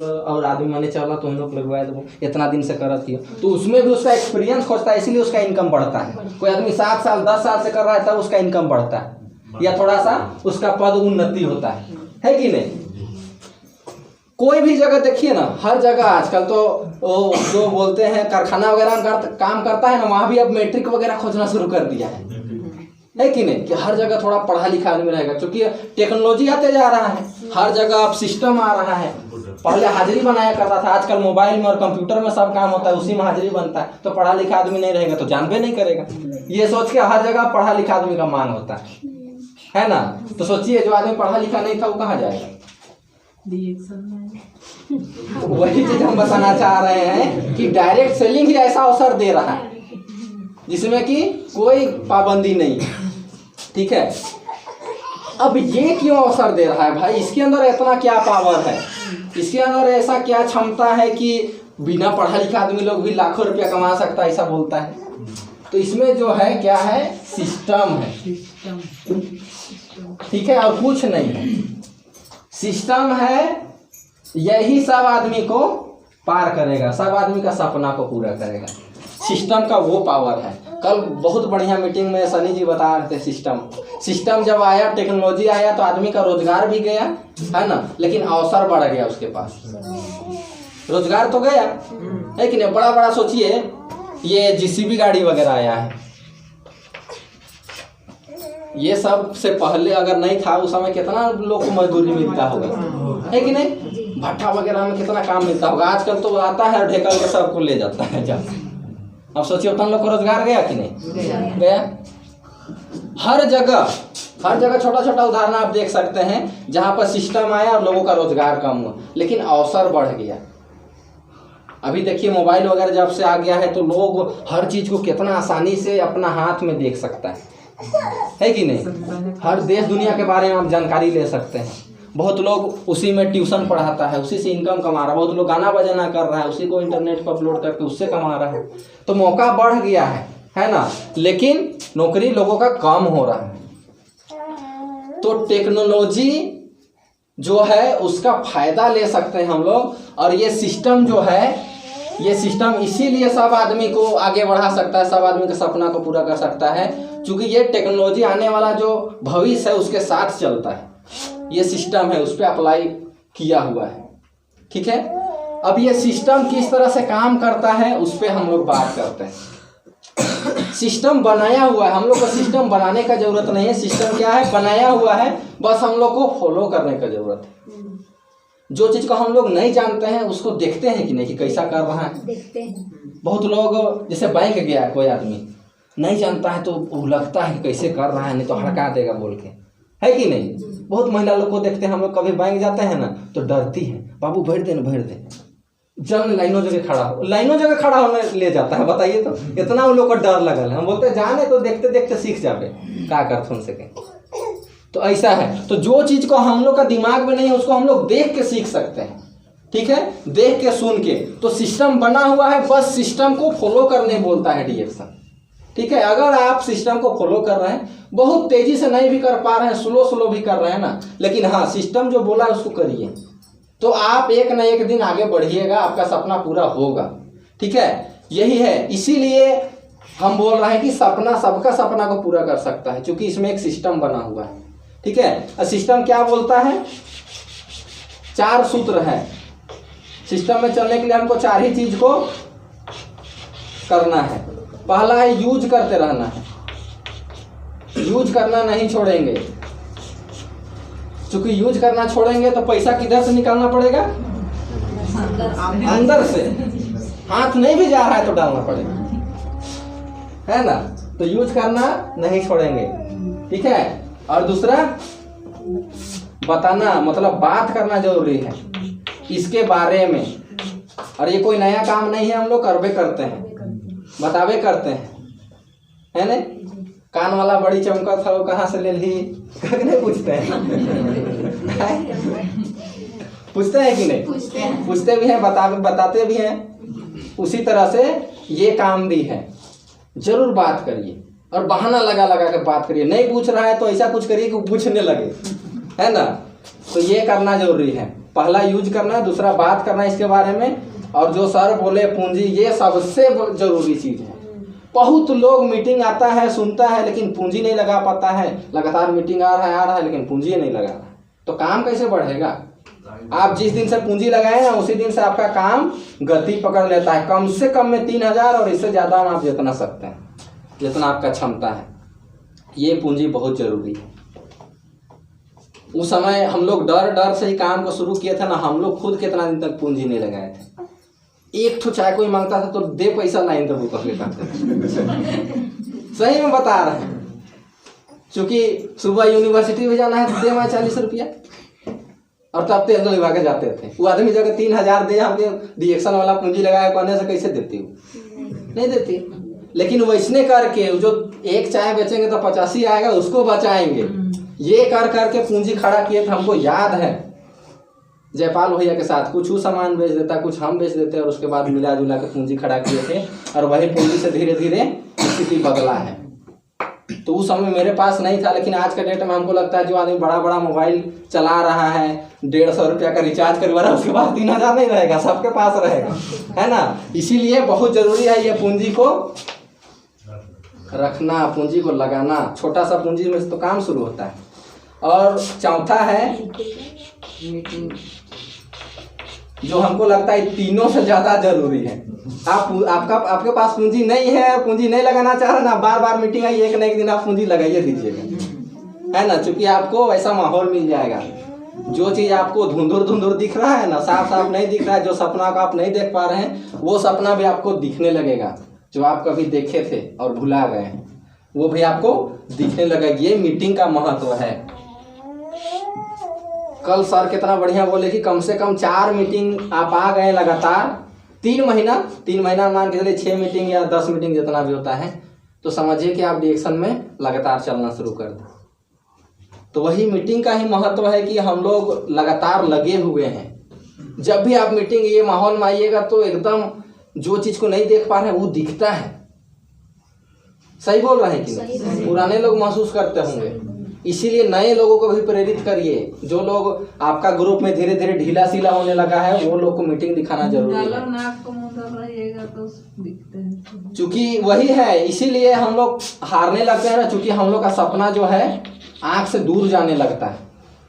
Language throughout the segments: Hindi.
और आदमी माने चला तो हम लोग लगवाए तो इतना दिन से करती है तो उसमें भी उसका एक्सपीरियंस खोजता है, इसीलिए उसका इनकम बढ़ता है। कोई आदमी 7 साल 10 साल से कर रहा है तब उसका इनकम बढ़ता है या थोड़ा सा उसका पद उन्नति होता है कि नहीं। कोई भी जगह देखिए ना, हर जगह आजकल तो जो बोलते हैं कारखाना वगैरह में काम करता है ना, वहाँ भी अब मैट्रिक वगैरह खोजना शुरू कर दिया है कि नहीं, कि हर जगह थोड़ा पढ़ा लिखा आदमी रहेगा, क्योंकि टेक्नोलॉजी आते जा रहा है, हर जगह अब सिस्टम आ रहा है। पहले हाजिरी बनाया करता था, आजकल मोबाइल में और कंप्यूटर में सब काम होता है, उसी में हाजिरी बनता है। तो पढ़ा लिखा आदमी नहीं रहेगा तो जानबे नहीं करेगा। ये सोच के हर जगह पढ़ा लिखा आदमी का मांग होता है ना। तो सोचिए जो आदमी पढ़ा लिखा नहीं था वो कहाँ जाएगा। वही चीज हम बताना चाह रहे हैं कि डायरेक्ट सेलिंग ही ऐसा अवसर दे रहा है जिसमें कि कोई पाबंदी नहीं है, ठीक है। अब ये क्यों अवसर दे रहा है भाई, इसके अंदर इतना क्या पावर है, इसके अंदर ऐसा क्या क्षमता है कि बिना पढ़ा लिखा आदमी लोग भी लाखों रुपया कमा सकता है, ऐसा बोलता है। तो इसमें जो है क्या है, सिस्टम है, ठीक है, और कुछ नहीं है। सिस्टम है, यही सब आदमी को पार करेगा, सब आदमी का सपना को पूरा करेगा। सिस्टम का वो पावर है। कल बहुत बढ़िया मीटिंग में सनी जी बता रहे थे, सिस्टम जब आया, टेक्नोलॉजी आया तो आदमी का रोजगार भी गया है ना, लेकिन अवसर बढ़ गया उसके पास। रोजगार तो गया है कि नहीं। बड़ा बड़ा सोचिए, ये जीसीबी गाड़ी वगैरह आया है, ये सब से पहले अगर नहीं था उस समय कितना लोग को मजदूरी मिलता होगा, है कि नहीं। भट्ठा वगैरह में कितना काम मिलता होगा। आजकल तो आता है ढेकल के सबको ले जाता है जब। अब सोचिए उतना लोग को रोजगार गया कि नहीं गया। हर जगह छोटा छोटा उदाहरण आप देख सकते हैं जहां पर सिस्टम आया और लोगों का रोजगार कम हुआ लेकिन अवसर बढ़ गया। अभी देखिए मोबाइल वगैरह जब से आ गया है तो लोग हर चीज को कितना आसानी से अपना हाथ में देख सकता है कि नहीं। हर देश दुनिया के बारे में आप जानकारी ले सकते हैं। बहुत लोग उसी में ट्यूशन पढ़ाता है, उसी से इनकम कमा रहा है। बहुत लोग गाना बजाना कर रहा है, उसी को इंटरनेट पर अपलोड करके उससे कमा रहा है। तो मौका बढ़ गया है ना, लेकिन नौकरी लोगों का कम हो रहा है। तो टेक्नोलॉजी जो है उसका फायदा ले सकते हैं हम लोग। और ये सिस्टम जो है, ये सिस्टम इसीलिए सब आदमी को आगे बढ़ा सकता है, सब आदमी के सपना को पूरा कर सकता है, क्योंकि ये टेक्नोलॉजी आने वाला जो भविष्य है उसके साथ चलता है। ये सिस्टम है, उस पर अप्लाई किया हुआ है, ठीक है। अब ये सिस्टम किस तरह से काम करता है उस पर हम लोग बात करते हैं। सिस्टम बनाया हुआ है, हम लोग को सिस्टम बनाने का जरूरत नहीं है। सिस्टम क्या है, बनाया हुआ है, बस हम लोग को फॉलो करने का जरूरत है। जो चीज को हम लोग नहीं जानते हैं उसको देखते हैं कि नहीं कि कैसा कर रहा है, देखते हैं। बहुत लोग जैसे बैंक गया है, कोई आदमी नहीं जानता है तो वो लगता है कि कैसे कर रहा है, नहीं तो हड़का देगा बोल के, है कि नहीं। बहुत महिला लोग को देखते हैं हम लोग, कभी बैंक जाते हैं ना तो डरती है, बाबू भर दे जन लाइनों जगह खड़ा होने ले जाता है। बताइए तो इतना उन लोग को डर लगल है। हम बोलते जाने तो देखते देखते सीख जावे क्या कर सुन सके। तो ऐसा है, तो जो चीज को हम लोग का दिमाग में नहीं है उसको हम लोग देख के सीख सकते हैं, ठीक है, देख के सुन के। तो सिस्टम बना हुआ है, बस सिस्टम को फॉलो करने बोलता है डायरेक्शन, ठीक है। अगर आप सिस्टम को फॉलो कर रहे हैं, बहुत तेजी से नहीं भी कर पा रहे हैं, स्लो भी कर रहे हैं ना, लेकिन हाँ सिस्टम जो बोला है उसको करिए, तो आप एक न एक दिन आगे बढ़िएगा, आपका सपना पूरा होगा, ठीक है। यही है, इसीलिए हम बोल रहे हैं कि सपना सबका सपना को पूरा कर सकता है, क्योंकि इसमें एक सिस्टम बना हुआ है, ठीक है। सिस्टम क्या बोलता है, 4 सूत्र है। सिस्टम में चलने के लिए हमको 4 ही चीज को करना है। पहला है यूज करते रहना है, यूज करना नहीं छोड़ेंगे, क्योंकि यूज करना छोड़ेंगे तो पैसा किधर से निकालना पड़ेगा, अंदर से। हाथ नहीं भी जा रहा है तो डालना पड़ेगा, है ना। तो यूज करना नहीं छोड़ेंगे, ठीक है। और दूसरा बताना, मतलब बात करना जरूरी है इसके बारे में। और ये कोई नया काम नहीं है, हम लोग करबे करते हैं, बतावे करते हैं, है ना। कान वाला बड़ी चमका था वो कहाँ से ले ली, नहीं पूछते हैं पूछते हैं कि नहीं, पूछते भी हैं, बताते भी हैं। उसी तरह से ये काम भी है, जरूर बात करिए और बहाना लगा के बात करिए। नहीं पूछ रहा है तो ऐसा कुछ करिए कि पूछने लगे, है ना। तो ये करना जरूरी है। पहला यूज करना है, दूसरा बात करना है इसके बारे में, और जो सर बोले पूंजी, ये सबसे जरूरी चीज़ है। बहुत लोग मीटिंग आता है, सुनता है, लेकिन पूंजी नहीं लगा पाता है। लगातार मीटिंग आ रहा है लेकिन पूंजी नहीं लगा रहा, तो काम कैसे बढ़ेगा? आप जिस दिन से पूंजी लगाए ना उसी दिन से आपका काम गति पकड़ लेता है। कम से कम में 3000 और इससे ज़्यादा आप जितना सकते हैं, जितना आपका क्षमता है। ये पूंजी बहुत जरूरी है। उस समय हम लोग डर से ही काम को शुरू किए थे ना, हम लोग खुद कितना दिन तक पूंजी नहीं लगाए थे। एक ठो चाय कोई मांगता था तो दे पैसा नहीं तो वो कहते थे। सही में बता रहे हैं, क्योंकि सुबह यूनिवर्सिटी में जाना है तो दे मैं 40 रुपया, और तब तेल लगा के जाते थे। वो आदमी जगह 3000 दे, हमके रिएक्शन वाला पूंजी लगाया कहने से कैसे देती हूँ? नहीं देती। लेकिन वैसने करके जो एक चाय बेचेंगे तो 85 आएगा, उसको बचाएंगे। ये कर करके पूंजी खड़ा किए थे। हमको याद है जयपाल भैया के साथ कुछ सामान बेच देता, कुछ हम बेच देते, और उसके बाद मिला जुला के पूंजी खड़ा किए थे, और वही पूंजी से धीरे धीरे स्थिति बदला है। तो उस समय मेरे पास नहीं था, लेकिन आज के डेट में हमको लगता है जो आदमी बड़ा बड़ा मोबाइल चला रहा है, 150 रुपया का रिचार्ज करवा रहा है, उसके पास 3000 नहीं रहेगा, सबके पास रहेगा, है ना। इसीलिए बहुत जरूरी है ये पूंजी को रखना, पूंजी को लगाना। छोटा सा पूंजी में तो काम शुरू होता है। और चौथा है जो हमको लगता है तीनों से ज्यादा जरूरी है। आपके पास पूंजी नहीं है, पूंजी नहीं लगाना चाह रहे ना, बार बार मीटिंग आई, एक न एक दिन आप पूंजी लगाइए दीजिएगा, है ना। चूंकि आपको वैसा माहौल मिल जाएगा। जो चीज आपको धुंधुर दिख रहा है ना, साफ साफ नहीं दिख रहा है, जो सपना को आप नहीं देख पा रहे हैं, वो सपना भी आपको दिखने लगेगा। जो आप कभी देखे थे और भुला गए हैं, वो भी आपको दिखने लगेगा। ये मीटिंग का महत्व है। कल सर कितना बढ़िया बोले कि कम से कम 4 मीटिंग आप आ गए लगातार, 3 महीना मान के चलिए 6 मीटिंग या 10 मीटिंग जितना भी होता है, तो समझिए कि आप डिरेक्शन में लगातार चलना शुरू कर दें। तो वही मीटिंग का ही महत्व है कि हम लोग लगातार लगे हुए हैं। जब भी आप मीटिंग ये माहौल में आइएगा तो एकदम जो चीज को नहीं देख पा रहे हैं वो दिखता है। सही बोल रहे हैं कि नहीं? पुराने लोग महसूस करते होंगे। इसीलिए नए लोगों को भी प्रेरित करिए। जो लोग आपका ग्रुप में धीरे धीरे ढीला सीला होने लगा है, वो लोग को मीटिंग दिखाना जरूरी है। चूंकि वही है, इसीलिए हम लोग हारने लगते हैं ना। चूंकि हम लोग का सपना जो है आंख से दूर जाने लगता है।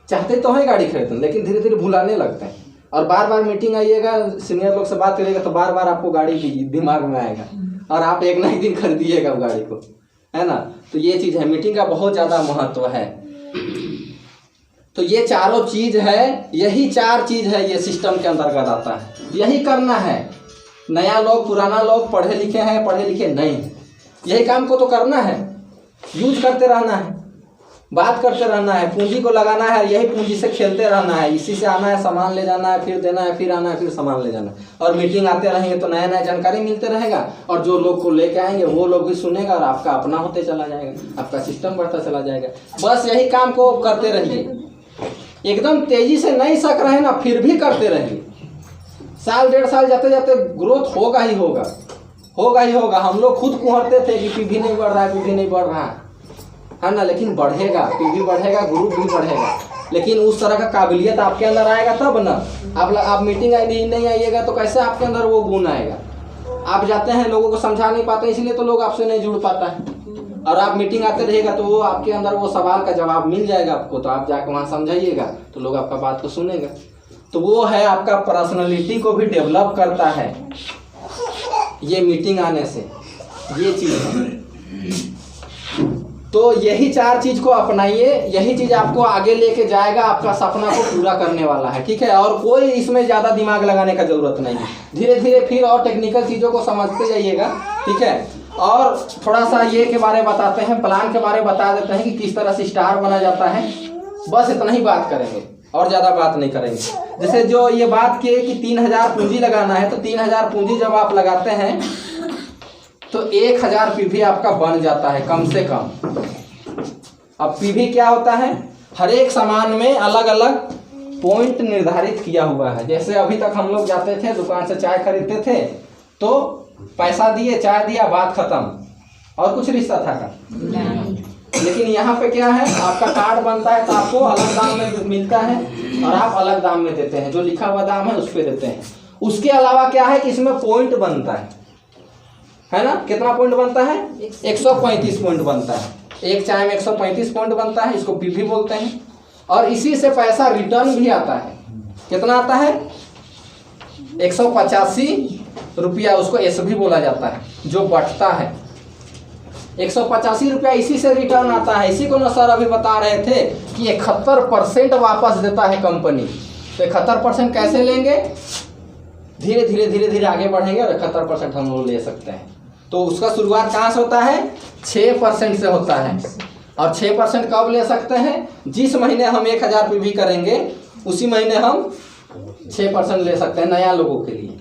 चाहते तो है गाड़ी खरीदना, लेकिन धीरे धीरे भुलाने लगते हैं। और बार बार मीटिंग आइएगा, सीनियर लोग से बात करिएगा तो बार बार आपको गाड़ी की दिमाग में आएगा, और आप एक ना एक दिन खरीदिएगा गाड़ी को, है ना। तो ये चीज है, मीटिंग का बहुत ज्यादा महत्व है। तो ये चारों चीज है, यही 4 चीज है, ये सिस्टम के अंतर्गत आता है। यही करना है। नया लोग, पुराना लोग, पढ़े लिखे हैं, पढ़े लिखे नहीं, यही काम को तो करना है। यूज करते रहना है, बात करते रहना है, पूंजी को लगाना है, यही पूंजी से खेलते रहना है। इसी से आना है, सामान ले जाना है, फिर देना है, फिर आना है, फिर सामान ले जाना है। और मीटिंग आते रहेंगे तो नया नया जानकारी मिलते रहेगा, और जो लोग को लेके आएंगे वो लोग भी सुनेगा, और आपका अपना होते चला जाएगा, आपका सिस्टम बढ़ता चला जाएगा। बस यही काम को करते रहिए। एकदम तेजी से नहीं सक रहे ना, फिर भी करते रहिए। साल 1.5 साल जाते जाते ग्रोथ होगा ही होगा। हम लोग खुद कुहरते थे कि पीवी नहीं बढ़ रहा है ना, लेकिन बढ़ेगा, पीवी बढ़ेगा, ग्रुप भी बढ़ेगा। लेकिन उस तरह का काबिलियत आपके अंदर आएगा तब ना। आप मीटिंग नहीं आइएगा तो कैसे आपके अंदर वो गुण आएगा? आप जाते हैं, लोगों को समझा नहीं पाते, इसलिए तो लोग आपसे नहीं जुड़ पाता है। और आप मीटिंग आते रहेगा तो वो आपके अंदर वो सवाल का जवाब मिल जाएगा आपको, तो आप जाकर वहाँ समझाइएगा तो लोग आपका बात को सुनेगा। तो वो है आपका पर्सनालिटी को भी डेवलप करता है ये मीटिंग आने से, ये चीज़ है। तो यही 4 चीज को अपनाइए, यही चीज आपको आगे लेके जाएगा, आपका सपना को पूरा करने वाला है, ठीक है। और कोई इसमें ज्यादा दिमाग लगाने का जरूरत नहीं है। धीरे धीरे फिर और टेक्निकल चीजों को समझते जाइएगा, ठीक है। और थोड़ा सा ये के बारे में बताते हैं, प्लान के बारे में बता देते हैं कि किस तरह से स्टार बना जाता है। बस इतना ही बात करेंगे और ज्यादा बात नहीं करेंगे। जैसे जो ये बात की कि 3000 पूंजी लगाना है, तो 3000 पूंजी जब आप लगाते हैं तो 1000 पीवी आपका बन जाता है कम से कम। अब पीवी क्या होता है? हर एक सामान में अलग अलग पॉइंट निर्धारित किया हुआ है। जैसे अभी तक हम लोग जाते थे, दुकान से चाय खरीदते थे, तो पैसा दिए, चाय दिया, बात खत्म, और कुछ रिश्ता था का लेकिन यहाँ पे क्या है, आपका कार्ड बनता है तो आपको अलग दाम में मिलता है और आप अलग दाम में देते हैं, जो लिखा हुआ दाम है उस पर देते हैं। उसके अलावा क्या है कि इसमें पॉइंट बनता है ना, कितना पॉइंट बनता है, 135 पॉइंट बनता है। एक चाय में 135 पॉइंट बनता है, इसको पीवी बोलते हैं। और इसी से पैसा रिटर्न भी आता है, कितना आता है, 185 रुपया, उसको एसबी बोला जाता है, जो बढ़ता है 185 रुपया इसी से रिटर्न आता है। इसी को ना सर अभी बता रहे थे कि 71% वापस देता है कंपनी। तो 71% कैसे लेंगे, धीरे धीरे धीरे धीरे आगे बढ़ेंगे और 71% हम लोग ले सकते हैं। तो उसका शुरुआत कहाँ से होता है, 6% से होता है। और 6% कब ले सकते हैं, जिस महीने हम 1000 पीवी करेंगे उसी महीने हम 6% ले सकते हैं नया लोगों के लिए,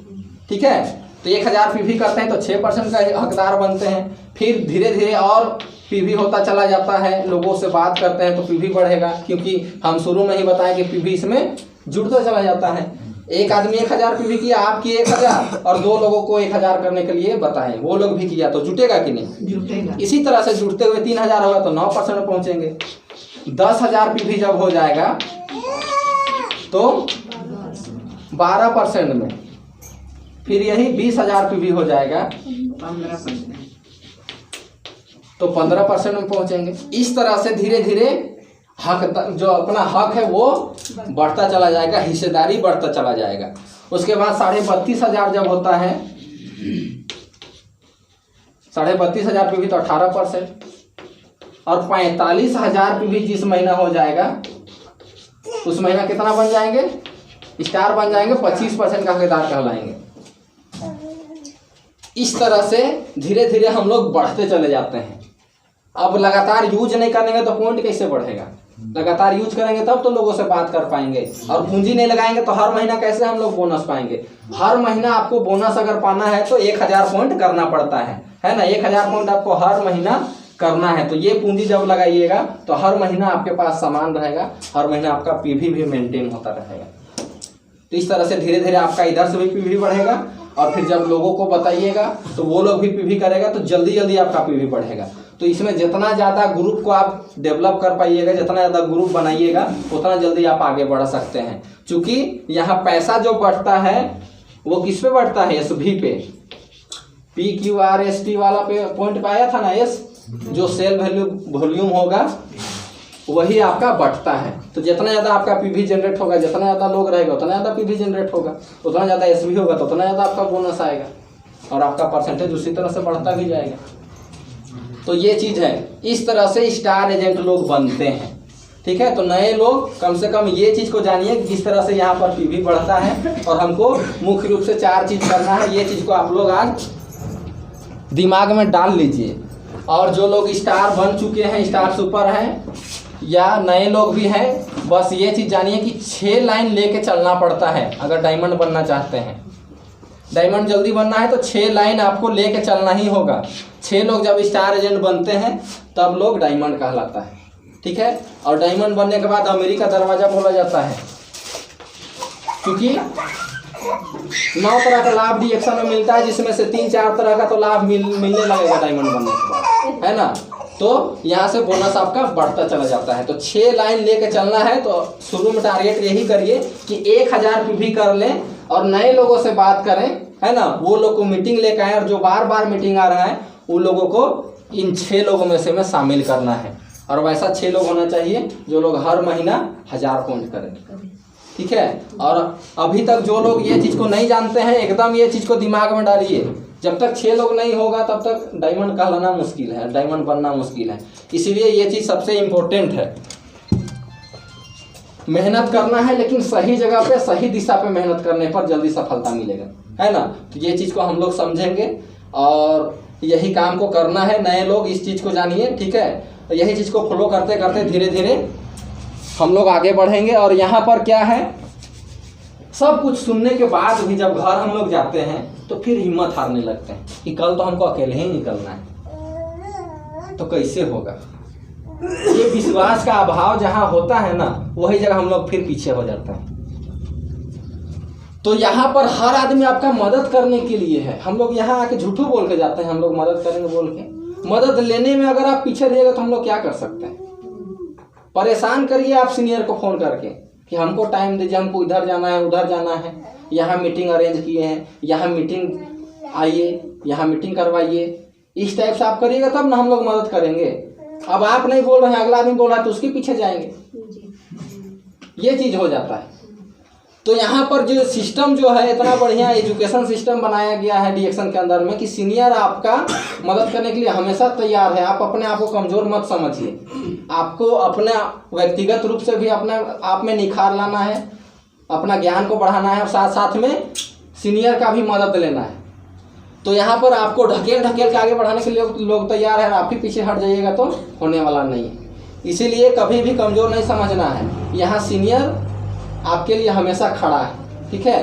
ठीक है। तो 1000 पीवी करते हैं तो 6% का हकदार बनते हैं। फिर धीरे धीरे और पीवी होता चला जाता है, लोगों से बात करते हैं तो पीवी बढ़ेगा, क्योंकि हम शुरू में ही बताएं कि पीवी इसमें जुड़ता चला जाता है। एक आदमी 1000 पीवी किया, आप किए 1000 और 2 लोगों को 1000 करने के लिए बताएं, वो लोग भी किया, तो जुटेगा कि नहीं, जुटेगा। इसी तरह से जुड़ते हुए 3000 होगा तो 9% पहुंचेंगे। 10,000 पीवी जब हो जाएगा तो 12% में, फिर यही 20,000 पीवी हो जाएगा 15%, तो 15% में पहुंचेंगे। इस तरह से धीरे धीरे हक, जो अपना हक है वो बढ़ता चला जाएगा, हिस्सेदारी बढ़ता चला जाएगा। उसके बाद 32,500 जब होता है, 32,500 पीवी तो 18%, और 45,000 पीवी जिस महीना हो जाएगा उस महीना कितना बन जाएंगे, स्टार बन जाएंगे, 25% का हकदार कहलाएंगे। इस तरह से धीरे धीरे हम लोग बढ़ते चले जाते हैं। अब लगातार यूज नहीं करेंगे तो पॉइंट कैसे बढ़ेगा, लगातार यूज करेंगे तब तो लोगों से बात कर पाएंगे। और पूंजी नहीं लगाएंगे तो हर महीना कैसे हम लोग बोनस पाएंगे। हर महीना आपको बोनस अगर पाना है तो 1000 पॉइंट करना पड़ता है ना, 1000 पॉइंट आपको हर महीना करना है। तो ये पूंजी जब लगाइएगा तो हर महीना आपके पास सामान रहेगा, हर महीना आपका पीवी भी मेंटेन होता रहेगा। तो इस तरह से धीरे धीरे आपका इधर से भी पीवी बढ़ेगा, और फिर जब लोगों को बताइएगा तो वो लोग भी पीवी करेगा, तो जल्दी जल्दी आपका पीवी बढ़ेगा। तो इसमें जितना ज़्यादा ग्रुप को आप डेवलप कर पाइएगा, जितना ज़्यादा ग्रुप बनाइएगा, उतना जल्दी आप आगे बढ़ सकते हैं। क्योंकि यहाँ पैसा जो बढ़ता है वो किस पे बढ़ता है, एसवी पे, PQRST वाला पे पॉइंट पाया था ना, एस जो सेल वैल्यू वॉल्यूम होगा वही आपका बढ़ता है। तो जितना ज़्यादा आपका पीवी जनरेट होगा, जितना ज़्यादा लोग रहेगा उतना ज़्यादा पीवी जनरेट होगा, उतना ज़्यादा एसवी होगा तो उतना ज़्यादा आपका बोनस आएगा, और आपका परसेंटेज उसी तरह से बढ़ता भी जाएगा। तो ये चीज़ है, इस तरह से स्टार एजेंट लोग बनते हैं, ठीक है। तो नए लोग कम से कम ये चीज़ को जानिए कि किस तरह से यहाँ पर पीवी बढ़ता है, और हमको मुख्य रूप से 4 चीज़ करना है। ये चीज़ को आप लोग आज दिमाग में डाल लीजिए। और जो लोग स्टार बन चुके हैं, स्टार सुपर हैं, या नए लोग भी हैं, बस ये चीज़ जानिए कि 6 लाइन लेके चलना पड़ता है अगर डायमंड बनना चाहते हैं। डायमंड जल्दी बनना है तो 6 लाइन आपको लेके चलना ही होगा। 6 लोग जब स्टार एजेंट बनते हैं तब लोग डायमंड कहलाता है, ठीक है। और डायमंड बनने के बाद अमेरिका दरवाजा बोला जाता है, क्योंकि 9 तरह का लाभ डिएक्शन में मिलता है, जिसमें से 3-4 तरह का तो लाभ मिलने लगेगा डायमंड बनने के बाद, है ना। तो यहाँ से बोनस आपका बढ़ता चला जाता है। तो 6 लाइन लेके चलना है। तो शुरू में टारगेट यही करिए कि 1000 पीवी कर लें और नए लोगों से बात करें, है ना। वो लोग को मीटिंग लेकर आए, और जो बार बार मीटिंग आ रहा है उन लोगों को इन 6 लोगों में से शामिल करना है। और वैसा 6 लोग होना चाहिए जो लोग हर महीना 1000 पॉइंट करें, ठीक है। और अभी तक जो लोग ये चीज़ को नहीं जानते हैं, एकदम ये चीज़ को दिमाग में डालिए, जब तक 6 लोग नहीं होगा तब तक डायमंड कहलाना मुश्किल है, डायमंड बनना मुश्किल है। इसीलिए ये चीज़ सबसे इम्पोर्टेंट है। मेहनत करना है, लेकिन सही जगह पे सही दिशा पे मेहनत करने पर जल्दी सफलता मिलेगा, है ना। तो ये चीज़ को हम लोग समझेंगे और यही काम को करना है। नए लोग इस चीज़ को जानिए, ठीक है। तो यही चीज़ को फॉलो करते करते धीरे धीरे हम लोग आगे बढ़ेंगे। और यहाँ पर क्या है, सब कुछ सुनने के बाद भी जब घर हम लोग जाते हैं तो फिर हिम्मत हारने लगते हैं कि कल तो हमको अकेले ही निकलना है, तो कैसे होगा। ये विश्वास का अभाव जहाँ होता है ना, वही जगह हम लोग फिर पीछे हो जाते हैं। तो यहाँ पर हर आदमी आपका मदद करने के लिए है। हम लोग यहाँ आके झूठू बोल के जाते हैं, हम लोग मदद करेंगे बोल के, मदद लेने में अगर आप पीछे रहिएगा तो हम लोग क्या कर सकते हैं। परेशान करिए आप सीनियर को फ़ोन करके कि हमको टाइम दीजिए, हमको इधर जाना है उधर जाना है, यहाँ मीटिंग अरेंज किए हैं, यहाँ मीटिंग आइए, यहाँ मीटिंग करवाइए। इस टाइप से आप करिएगा तब ना हम लोग मदद करेंगे। अब आप नहीं बोल रहे हैं, अगला आदमी बोल रहा है तो उसके पीछे जाएंगे, ये चीज़ हो जाता है। तो यहाँ पर जो सिस्टम जो है इतना बढ़िया एजुकेशन सिस्टम बनाया गया है डीएक्शन के अंदर में कि सीनियर आपका मदद करने के लिए हमेशा तैयार है। आप अपने आप को कमज़ोर मत समझिए, आपको अपने व्यक्तिगत रूप से भी अपने आप में निखार लाना है, अपना ज्ञान को बढ़ाना है और साथ साथ में सीनियर का भी मदद लेना है। तो यहाँ पर आपको ढकेल के आगे बढ़ाने के लिए लोग तैयार हैं, आप ही पीछे हट जाइएगा तो होने वाला नहीं है। इसीलिए कभी भी कमज़ोर नहीं समझना है, यहाँ सीनियर आपके लिए हमेशा खड़ा है, ठीक है।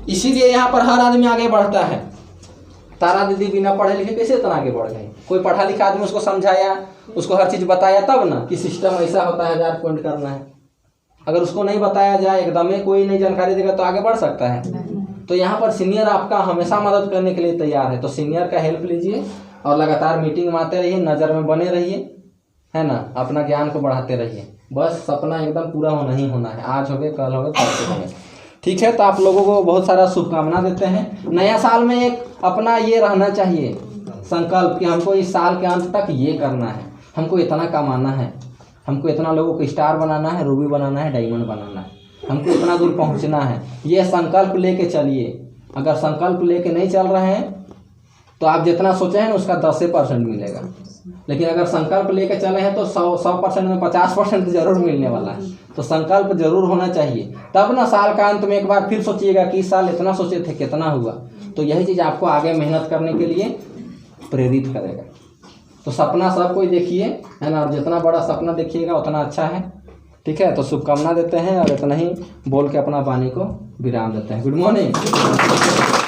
इसीलिए यहाँ पर हर आदमी आगे बढ़ता है। तारा दीदी बिना पढ़े लिखे कैसे इतना आगे बढ़ गई? कोई पढ़ा लिखा आदमी उसको समझाया, उसको हर चीज़ बताया तब ना कि सिस्टम ऐसा होता है, 1000 पॉइंट करना है। अगर उसको नहीं बताया जाए, एकदम कोई नहीं जानकारी देगा तो आगे बढ़ सकता है। तो यहाँ पर सीनियर आपका हमेशा मदद करने के लिए तैयार है। तो सीनियर का हेल्प लीजिए और लगातार मीटिंग में आते रहिए, नज़र में बने रहिए, है ना, अपना ज्ञान को बढ़ाते रहिए। बस सपना एकदम पूरा होना ही होना है, आज हो गए कल हो गए परसों हो गए, ठीक है। तो आप लोगों को बहुत सारा शुभकामना देते हैं। नया साल में एक अपना ये रहना चाहिए संकल्प कि हमको इस साल के अंत तक ये करना है, हमको इतना कमाना है, हमको इतना लोगों को स्टार बनाना है, रूबी बनाना है, डायमंड बनाना है, हमको इतना दूर पहुंचना है। ये संकल्प लेके चलिए। अगर संकल्प लेके नहीं चल रहे हैं तो आप जितना सोचे हैं उसका 10% मिलेगा, लेकिन अगर संकल्प लेके चले हैं तो 100% में 50% जरूर मिलने वाला है। तो संकल्प जरूर होना चाहिए, तब ना साल का अंत में एक बार फिर सोचिएगा कि इस साल इतना सोचे थे कितना हुआ। तो यही चीज़ आपको आगे मेहनत करने के लिए प्रेरित करेगा। तो सपना सब कोई देखिए, है ना, और जितना बड़ा सपना देखिएगा उतना अच्छा है, ठीक है। तो शुभकामना देते हैं और इतना ही बोल के अपना वाणी को विराम देते हैं। Good morning.